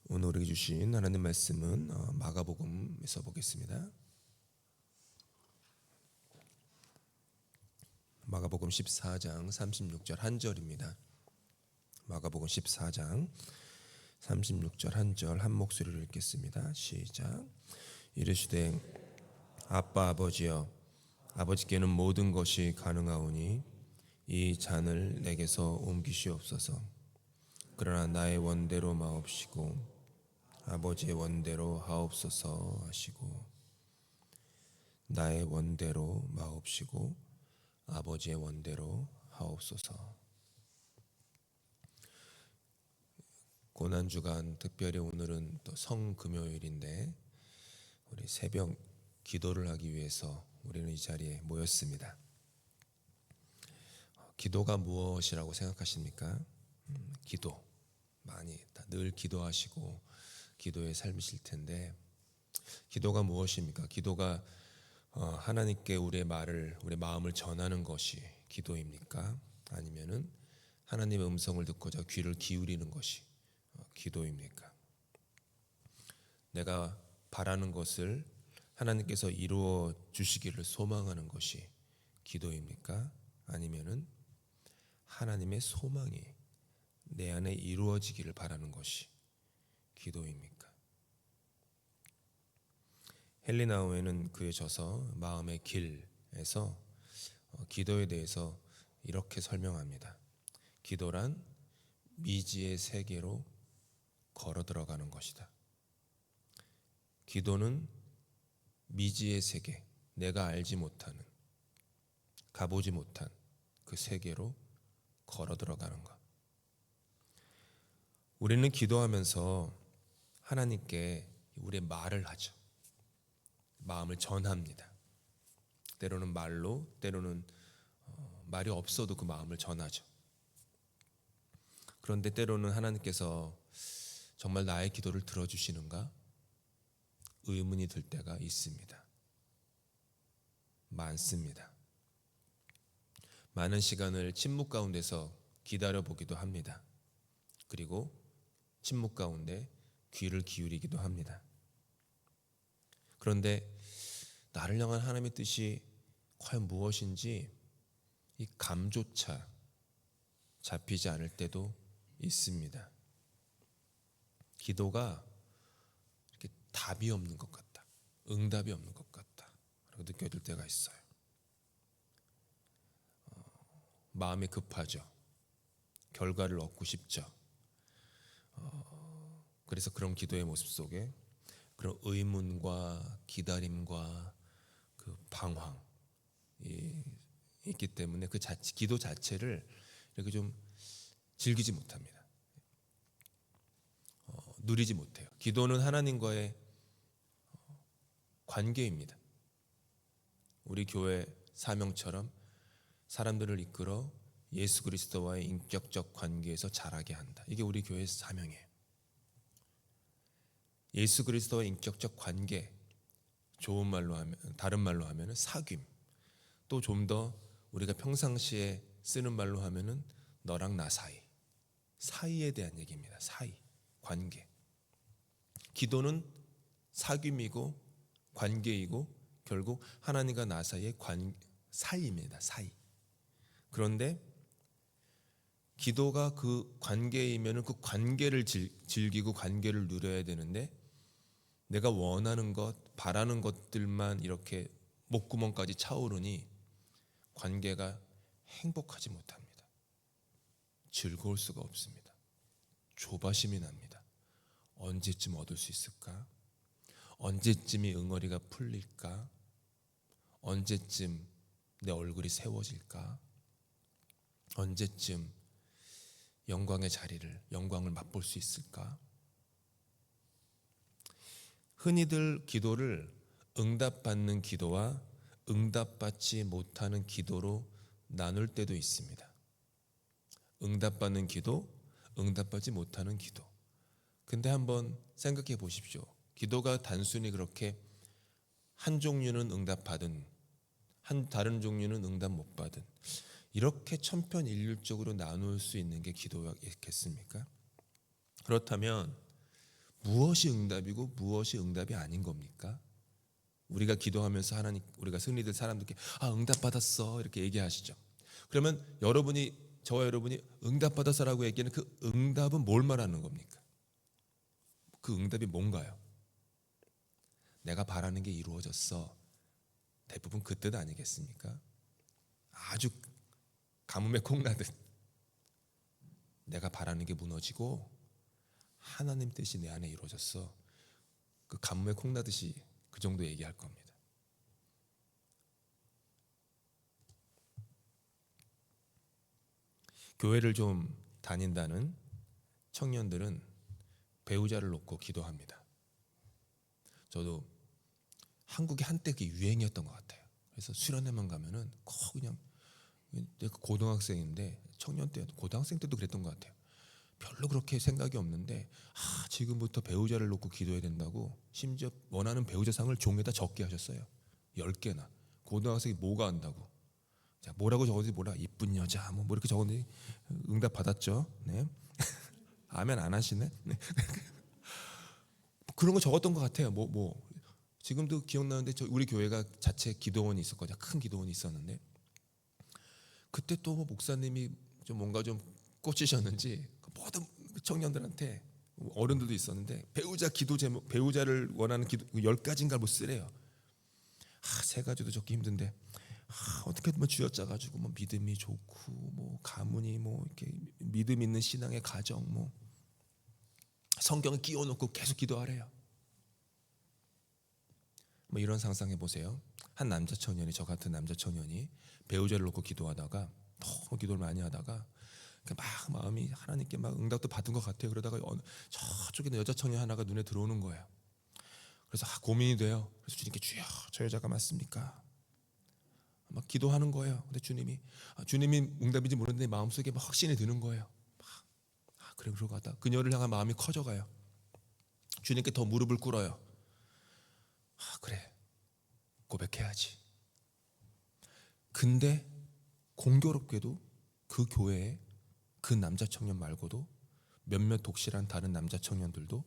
오늘 우리에게 주신 하나님 말씀은 마가복음에서 보겠습니다. 마가복음 14장 36절 한 절입니다. 마가복음 14장 36절 한 절 한 목소리로 읽겠습니다. 시작. 이르시되 아빠 아버지여, 아버지께는 모든 것이 가능하오니 이 잔을 내게서 옮기시옵소서. 그러나 나의 원대로 마옵시고 아버지의 원대로 하옵소서 하시고, 나의 원대로 마옵시고 아버지의 원대로 하옵소서. 고난주간 특별히 오늘은 또 성금요일인데 우리 새벽 기도를 하기 위해서 우리는 이 자리에 모였습니다. 기도가 무엇이라고 생각하십니까? 기도 많이 늘 기도하시고 기도의 삶이실 텐데, 기도가 무엇입니까? 기도가 하나님께 우리의 마음을 전하는 것이 기도입니까? 아니면은 하나님의 음성을 듣고자 귀를 기울이는 것이 기도입니까? 내가 바라는 것을 하나님께서 이루어 주시기를 소망하는 것이 기도입니까? 아니면은 하나님의 소망이 내 안에 이루어지기를 바라는 것이 기도입니까? 헨리나우에는 그의 저서 마음의 길에서 기도에 대해서 이렇게 설명합니다. 기도란 미지의 세계로 걸어 들어가는 것이다. 기도는 미지의 세계, 내가 알지 못하는, 가보지 못한 그 세계로 걸어 들어가는 것. 우리는 기도하면서 하나님께 우리의 말을 하죠. 마음을 전합니다. 때로는 말로, 때로는 말이 없어도 그 마음을 전하죠. 그런데 때로는 하나님께서 정말 나의 기도를 들어주시는가? 의문이 들 때가 있습니다. 많습니다. 많은 시간을 침묵 가운데서 기다려보기도 합니다. 그리고 침묵 가운데 귀를 기울이기도 합니다. 그런데 나를 향한 하나님의 뜻이 과연 무엇인지 이 감조차 잡히지 않을 때도 있습니다. 기도가 이렇게 답이 없는 것 같다, 응답이 없는 것 같다 라고 느껴질 때가 있어요. 마음이 급하죠. 결과를 얻고 싶죠. 그래서 그런 기도의 모습 속에 그런 의문과 기다림과 그 방황이 있기 때문에 그 기도 자체를 이렇게 좀 즐기지 못합니다. 누리지 못해요. 기도는 하나님과의 관계입니다. 우리 교회 사명처럼 사람들을 이끌어 예수 그리스도와의 인격적 관계에서 자라게 한다. 이게 우리 교회의 사명이에요. 예수 그리스도와의 인격적 관계, 좋은 말로 하면, 다른 말로 하면 사귐, 또 좀 더 우리가 평상시에 쓰는 말로 하면은 너랑 나 사이에 대한 얘기입니다. 사이, 관계. 기도는 사귐이고 관계이고 결국 하나님과 나 사이의 사이입니다. 사이. 그런데 기도가 그 관계이면은 그 관계를 즐기고 관계를 누려야 되는데, 내가 원하는 것, 바라는 것들만 이렇게 목구멍까지 차오르니 관계가 행복하지 못합니다. 즐거울 수가 없습니다. 조바심이 납니다. 언제쯤 얻을 수 있을까? 언제쯤이 응어리가 풀릴까? 언제쯤 내 얼굴이 세워질까? 언제쯤 영광을 맛볼 수 있을까? 흔히들 기도를 응답받는 기도와 응답받지 못하는 기도로 나눌 때도 있습니다. 응답받는 기도, 응답받지 못하는 기도. 근데 한번 생각해 보십시오. 기도가 단순히 그렇게 한 종류는 응답받은, 다른 종류는 응답 못 받은, 이렇게 천편일률적으로 나눌 수 있는 게 기도겠습니까? 그렇다면 무엇이 응답이고 무엇이 응답이 아닌 겁니까? 우리가 기도하면서 하나님, 우리가 승리될 사람들께 응답 받았어 이렇게 얘기하시죠. 그러면 저와 여러분이 응답 받았어라고 얘기하는 그 응답은 뭘 말하는 겁니까? 그 응답이 뭔가요? 내가 바라는 게 이루어졌어. 대부분 그 뜻 아니겠습니까? 아주 가뭄에 콩나듯 내가 바라는 게 무너지고 하나님 뜻이 내 안에 이루어졌어. 그 가뭄에 콩나듯이 그 정도 얘기할 겁니다. 교회를 좀 다닌다는 청년들은 배우자를 놓고 기도합니다. 저도 한국에 한때 그게 유행이었던 것 같아요. 그래서 수련회만 가면은 꼭 그냥, 내가 고등학생인데 청년 때, 고등학생 때도 그랬던 것 같아요. 별로 그렇게 생각이 없는데 지금부터 배우자를 놓고 기도해야 된다고, 심지어 원하는 배우자상을 종에다 적게 하셨어요. 10개나. 고등학생이 뭐가 안다고. 자, 뭐라고 적었는지 몰라. 이쁜 여자 뭐 이렇게 적었는데 응답 받았죠. 네. 아멘 안 하시네. 네. 그런 거 적었던 것 같아요. 지금도 기억나는데 우리 교회가 자체 기도원이 있었거든요. 큰 기도원이 있었는데 그때 또 목사님이 좀 뭔가 좀 꽂히셨는지 모든 청년들한테, 어른들도 있었는데 배우자 기도 제목, 배우자를 원하는 기도 10가지인가 뭐 쓰래요. 3가지도 적기 힘든데 어떻게 뭐 쥐어짜가지고 뭐 믿음이 좋고 뭐 가문이 뭐 이렇게 믿음 있는 신앙의 가정, 뭐 성경을 끼워놓고 계속 기도하래요. 뭐 이런 상상해 보세요. 한 남자 청년이, 저 같은 남자 청년이 배우자를 놓고 기도하다가 너무 기도를 많이 하다가 막 마음이 하나님께 막 응답도 받은 것 같아요. 그러다가 저쪽에 여자 청년 하나가 눈에 들어오는 거예요. 그래서 고민이 돼요. 그래서 주님께, 주여 저 여자가 맞습니까? 막 기도하는 거예요. 근데 주님이 응답인지 모르는데 마음속에 막 확신이 드는 거예요. 그래, 그러고 가다 그녀를 향한 마음이 커져가요. 주님께 더 무릎을 꿇어요. 그래, 고백해야지. 근데 공교롭게도 그 교회에 그 남자 청년 말고도 몇몇 독실한 다른 남자 청년들도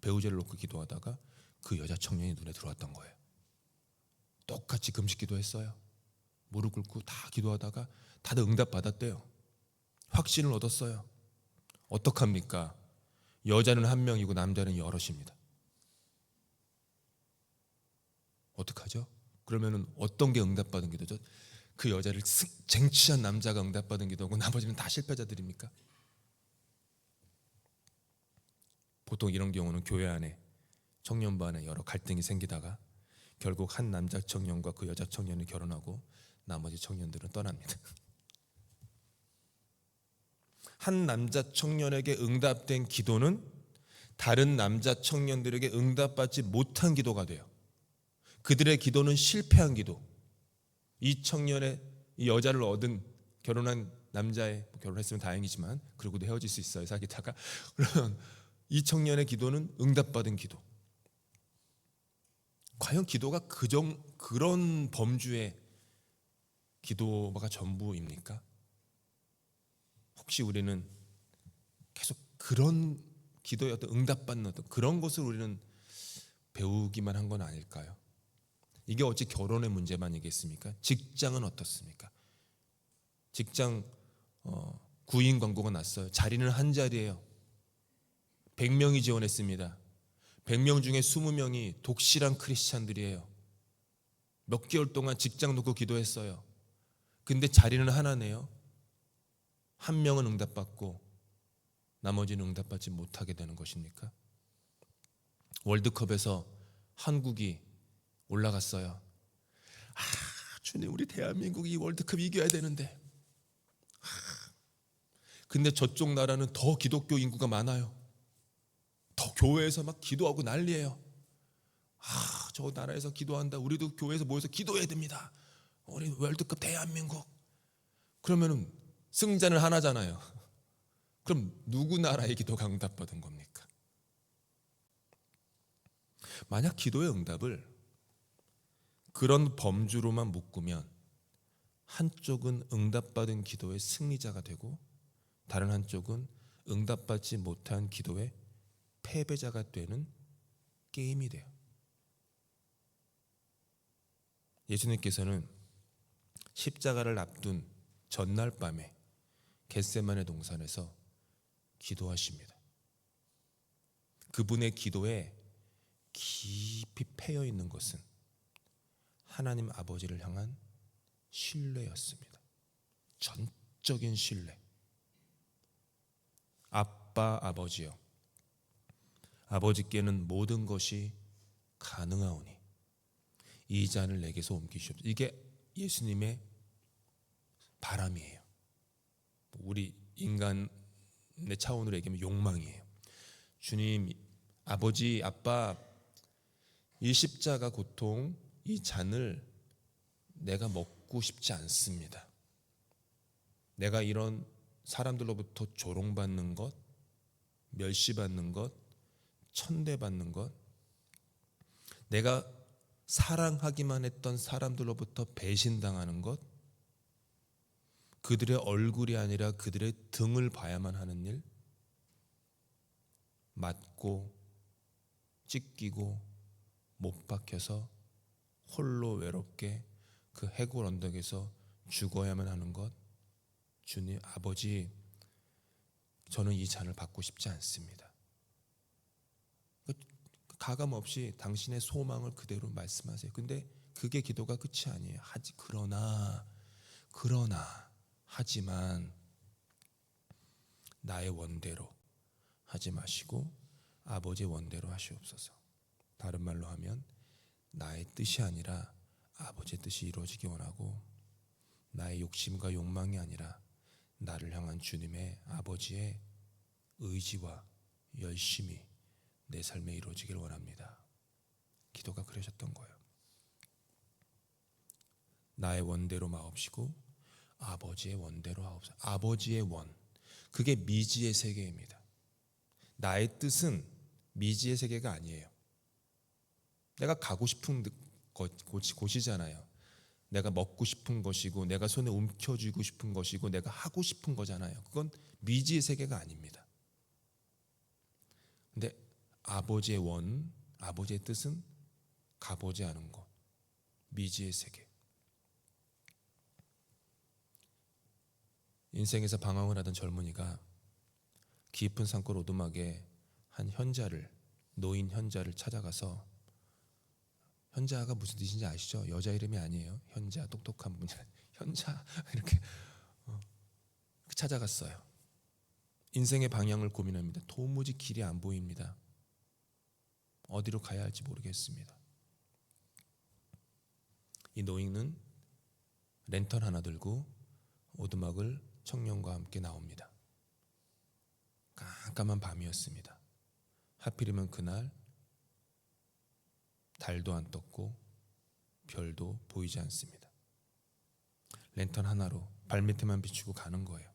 배우자를 놓고 기도하다가 그 여자 청년이 눈에 들어왔던 거예요. 똑같이 금식 기도했어요. 무릎 꿇고 다 기도하다가 다들 응답 받았대요. 확신을 얻었어요. 어떡합니까? 여자는 한 명이고 남자는 여럿입니다. 어떡하죠? 그러면은 어떤 게 응답받은 기도죠? 그 여자를 쟁취한 남자가 응답받은 기도고 나머지는 다 실패자들입니까? 보통 이런 경우는 교회 안에, 청년부 안에 여러 갈등이 생기다가 결국 한 남자 청년과 그 여자 청년이 결혼하고 나머지 청년들은 떠납니다. 한 남자 청년에게 응답된 기도는 다른 남자 청년들에게 응답받지 못한 기도가 돼요. 그들의 기도는 실패한 기도. 이 여자를 얻은, 결혼한 남자의, 결혼했으면 다행이지만 그러고도 헤어질 수 있어요, 사귀다가. 그러면 이 청년의 기도는 응답받은 기도. 과연 기도가 그런 범주의 기도가 전부입니까? 혹시 우리는 계속 그런 기도의 어떤 응답받는 어떤 그런 것을 우리는 배우기만 한 건 아닐까요? 이게 어찌 결혼의 문제만이겠습니까? 직장은 어떻습니까? 직장 구인 광고가 났어요. 자리는 한 자리예요. 100명이 지원했습니다. 100명 중에 20명이 독실한 크리스찬들이에요. 몇 개월 동안 직장 놓고 기도했어요. 근데 자리는 하나네요. 한 명은 응답받고 나머지는 응답받지 못하게 되는 것입니까? 월드컵에서 한국이 올라갔어요. 주님, 우리 대한민국이 월드컵 이겨야 되는데. 근데 저쪽 나라는 더 기독교 인구가 많아요. 더 교회에서 막 기도하고 난리예요. 저 나라에서 기도한다. 우리도 교회에서 모여서 기도해야 됩니다. 우리 월드컵 대한민국. 그러면은 승자는 하나잖아요. 그럼 누구 나라의 기도가 응답받은 겁니까? 만약 기도의 응답을 그런 범주로만 묶으면 한쪽은 응답받은 기도의 승리자가 되고 다른 한쪽은 응답받지 못한 기도의 패배자가 되는 게임이 돼요. 예수님께서는 십자가를 앞둔 전날 밤에 겟세마네 동산에서 기도하십니다. 그분의 기도에 깊이 패여 있는 것은 하나님 아버지를 향한 신뢰였습니다. 전적인 신뢰. 아빠 아버지여, 아버지께는 모든 것이 가능하오니 이 잔을 내게서 옮기시옵소서. 이게 예수님의 바람이에요. 우리 인간의 차원으로 얘기하면 욕망이에요. 주님, 아버지, 아빠, 이 십자가 고통, 이 잔을 내가 먹고 싶지 않습니다. 내가 이런 사람들로부터 조롱받는 것, 멸시받는 것, 천대받는 것, 내가 사랑하기만 했던 사람들로부터 배신당하는 것, 그들의 얼굴이 아니라 그들의 등을 봐야만 하는 일, 맞고 찢기고 못 박혀서 홀로 외롭게 그 해골 언덕에서 죽어야만 하는 것, 주님 아버지, 저는 이 잔을 받고 싶지 않습니다. 가감 없이 당신의 소망을 그대로 말씀하세요. 근데 그게 기도가 끝이 아니에요. 그러나 하지만 나의 원대로 하지 마시고 아버지의 원대로 하시옵소서. 다른 말로 하면 나의 뜻이 아니라 아버지의 뜻이 이루어지기 원하고, 나의 욕심과 욕망이 아니라 나를 향한 주님의 아버지의 의지와 열심이 내 삶에 이루어지길 원합니다. 기도가 그러셨던 거예요. 나의 원대로 마옵시고 아버지의 원대로 하옵소서. 아버지의 원, 그게 미지의 세계입니다. 나의 뜻은 미지의 세계가 아니에요. 내가 가고 싶은 곳이잖아요. 내가 먹고 싶은 것이고, 내가 손에 움켜쥐고 싶은 것이고, 내가 하고 싶은 거잖아요. 그건 미지의 세계가 아닙니다. 근데 아버지의 원, 아버지의 뜻은 가보지 않은 곳, 미지의 세계. 인생에서 방황을 하던 젊은이가 깊은 산골 오두막에 한 노인 현자를 찾아가서, 현자가 무슨 뜻인지 아시죠? 여자 이름이 아니에요. 현자, 똑똑한 분이 현자 이렇게 찾아갔어요. 인생의 방향을 고민합니다. 도무지 길이 안 보입니다. 어디로 가야 할지 모르겠습니다. 이 노인은 랜턴 하나 들고 오두막을 청년과 함께 나옵니다. 깜깜한 밤이었습니다. 하필이면 그날 달도 안 떴고 별도 보이지 않습니다. 랜턴 하나로 발밑에만 비추고 가는 거예요.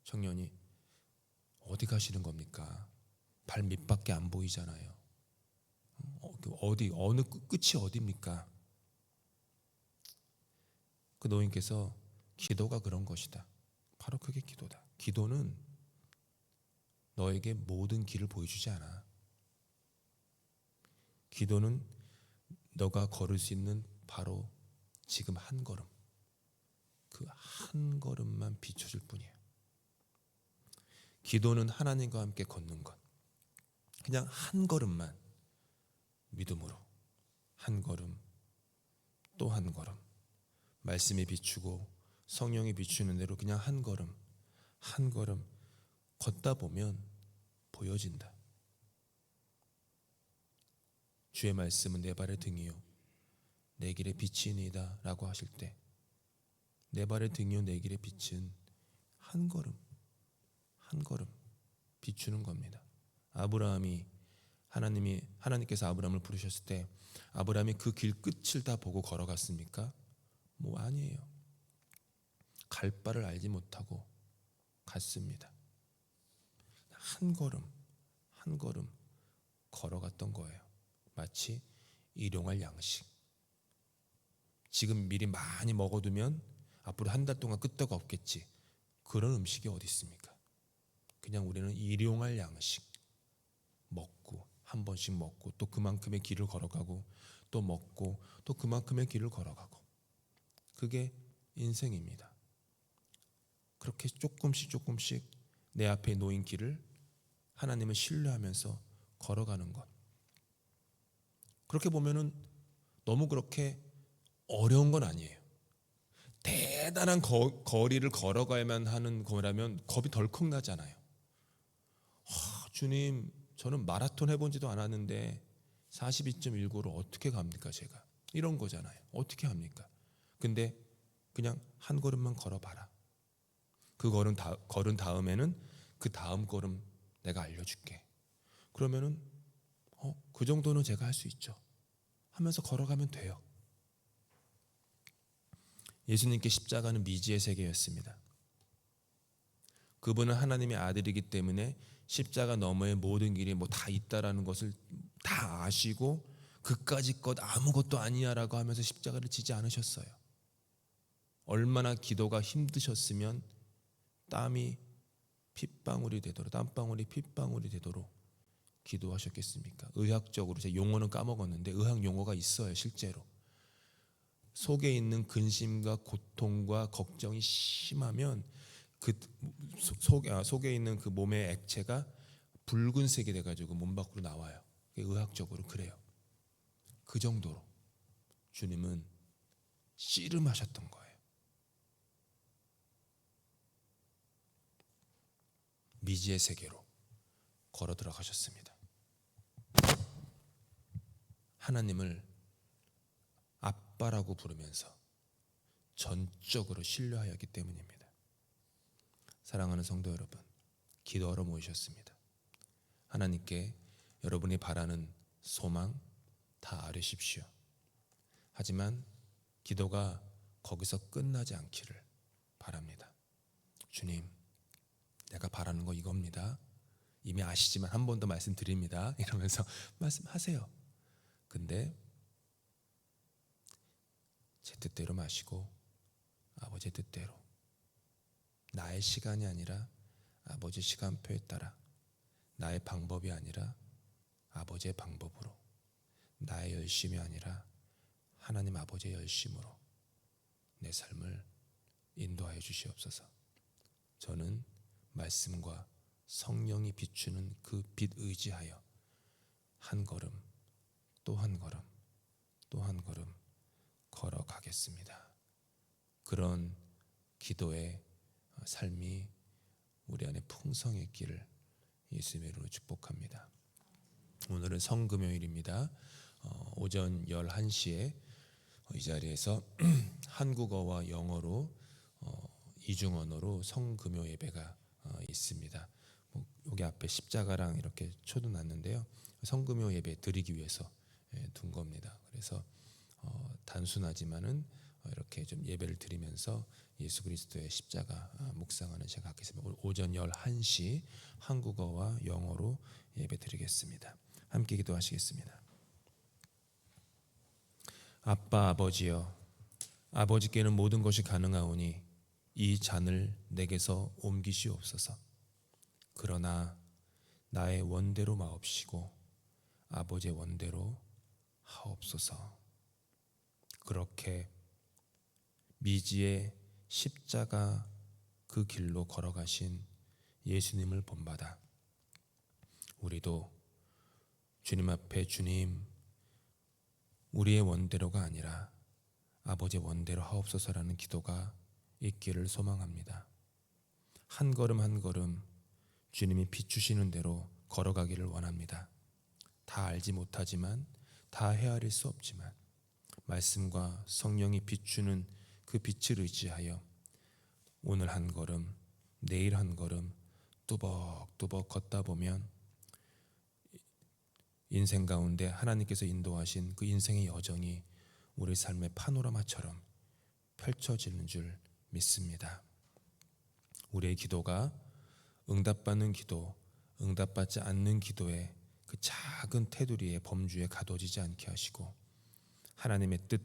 청년이 어디 가시는 겁니까? 발밑밖에 안 보이잖아요. 어느 끝이 어디입니까? 그 노인께서 기도가 그런 것이다. 바로 그게 기도다. 기도는 너에게 모든 길을 보여주지 않아. 기도는 너가 걸을 수 있는 바로 지금 한 걸음, 그 한 걸음만 비춰줄 뿐이에요. 기도는 하나님과 함께 걷는 것. 그냥 한 걸음만 믿음으로, 한 걸음 또 한 걸음, 말씀이 비추고 성령이 비추는 대로 그냥 한 걸음 한 걸음 걷다 보면 보여진다. 주의 말씀은 내 발의 등이요 내 길의 빛이니이다 라고 하실 때, 내 발의 등이요 내 길의 빛은 한 걸음 한 걸음 비추는 겁니다. 하나님께서 아브라함을 부르셨을 때 아브라함이 그 길 끝을 다 보고 걸어갔습니까? 뭐 아니에요. 갈 바를 알지 못하고 갔습니다. 한 걸음 한 걸음 걸어갔던 거예요. 마치 일용할 양식. 지금 미리 많이 먹어두면 앞으로 한 달 동안 끄떡 없겠지. 그런 음식이 어디 있습니까? 그냥 우리는 일용할 양식 먹고 한 번씩 먹고 또 그만큼의 길을 걸어가고 또 먹고 또 그만큼의 길을 걸어가고 그게 인생입니다. 그렇게 조금씩 내 앞에 놓인 길을 하나님을 신뢰하면서 걸어가는 것. 그렇게 보면은 너무 그렇게 어려운 건 아니에요. 대단한 거리를 걸어가야만 하는 거라면 겁이 덜컥 나잖아요. 주님, 저는 마라톤 해본 지도 않았는데 42.19를 어떻게 갑니까 제가? 이런 거잖아요. 어떻게 합니까? 근데 그냥 한 걸음만 걸어봐라. 그 걸은 다음에는 그 다음 걸음 내가 알려줄게. 그러면은 그 정도는 제가 할 수 있죠 하면서 걸어가면 돼요. 예수님께 십자가는 미지의 세계였습니다. 그분은 하나님의 아들이기 때문에 십자가 너머의 모든 길이 뭐 다 있다라는 것을 다 아시고 그까짓 것 아무것도 아니야라고 하면서 십자가를 지지 않으셨어요. 얼마나 기도가 힘드셨으면 땀방울이 핏방울이 되도록 기도하셨겠습니까? 의학적으로 제 용어는 까먹었는데 의학 용어가 있어요. 실제로 속에 있는 근심과 고통과 걱정이 심하면 그 속에 있는 그 몸의 액체가 붉은색이 돼가지고 몸 밖으로 나와요. 의학적으로 그래요. 그 정도로 주님은 씨름하셨던 거예요. 미지의 세계로 걸어 들어가셨습니다. 하나님을 아빠라고 부르면서 전적으로 신뢰하였기 때문입니다. 사랑하는 성도 여러분, 기도하러 모이셨습니다. 하나님께 여러분이 바라는 소망 다 아뢰십시오. 하지만 기도가 거기서 끝나지 않기를 바랍니다. 주님, 내가 바라는 거 이겁니다. 이미 아시지만 한 번 더 말씀드립니다. 이러면서 말씀하세요. 근데 제 뜻대로 마시고 아버지의 뜻대로, 나의 시간이 아니라 아버지 시간표에 따라, 나의 방법이 아니라 아버지의 방법으로, 나의 열심이 아니라 하나님 아버지의 열심으로 내 삶을 인도하여 주시옵소서. 저는 말씀과 성령이 비추는 그 빛 의지하여 한 걸음 또 한 걸음 또 한 걸음 걸어가겠습니다. 그런 기도의 삶이 우리 안에 풍성히 있기를 예수님의 이름으로 축복합니다. 오늘은 성금요일입니다. 오전 11시에 이 자리에서 한국어와 영어로 이중 언어로 성금요 예배가 있습니다. 여기 앞에 십자가랑 이렇게 쳐도놨는데요. 성금요 예배 드리기 위해서 둔 겁니다. 그래서 단순하지만은 이렇게 좀 예배를 드리면서 예수 그리스도의 십자가 묵상하는 시간 갖겠습니다. 오전 11시 한국어와 영어로 예배 드리겠습니다. 함께 기도하시겠습니다. 아빠 아버지여, 아버지께는 모든 것이 가능하오니 이 잔을 내게서 옮기시옵소서. 그러나 나의 원대로 마옵시고 아버지의 원대로 하옵소서. 그렇게 미지의 십자가 그 길로 걸어가신 예수님을 본받아 우리도 주님 앞에 주님, 우리의 원대로가 아니라 아버지의 원대로 하옵소서라는 기도가 있기를 소망합니다. 한 걸음 한 걸음 주님이 비추시는 대로 걸어가기를 원합니다. 다 알지 못하지만, 다 헤아릴 수 없지만 말씀과 성령이 비추는 그 빛을 의지하여 오늘 한 걸음, 내일 한 걸음 뚜벅뚜벅 걷다 보면 인생 가운데 하나님께서 인도하신 그 인생의 여정이 우리 삶의 파노라마처럼 펼쳐지는 줄 믿습니다. 우리의 기도가 응답받는 기도, 응답받지 않는 기도의 그 작은 테두리의 범주에 가둬지지 않게 하시고 하나님의 뜻,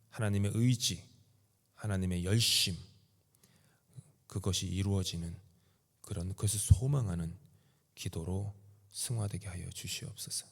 하나님의 의지, 하나님의 열심, 그것이 이루어지는 그런 그것을 소망하는 기도로 승화되게 하여 주시옵소서.